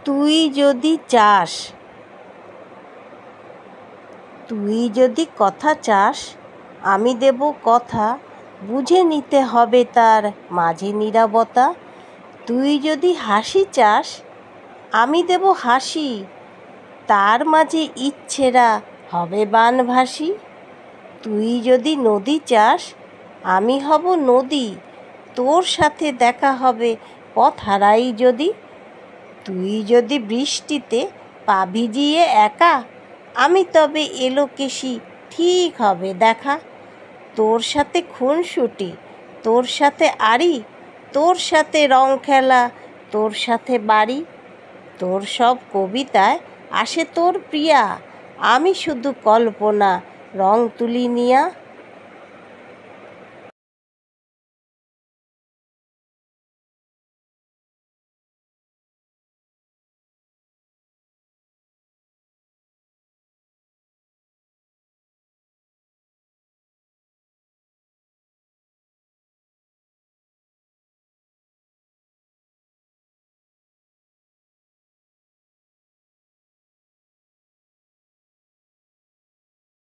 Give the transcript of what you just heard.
তুই যদি চাস, তুই যদি কথা চাস, আমি দেব কথা, বুঝে নিতে হবে তার মাঝে নীরবতা। তুই যদি হাসি চাস, আমি দেব হাসি, তার মাঝে ইচ্ছেরা হবে বানভাসি। তুই যদি নদী চাস, আমি হব নদী, তোর সাথে দেখা হবে পথ হারাই যদি। তুই যদি বৃষ্টিতে পা ভিজিয়ে একা, আমি তবে এলোকেশি, ঠিক হবে দেখা। তোর সাথে খুনসুটি, তোর সাথে আড়ি, তোর সাথে রং খেলা, তোর সাথে বাড়ি। তোর সব কবিতায় আসে তোর প্রিয়া, আমি শুধু কল্পনা রং তুলি নিয়া।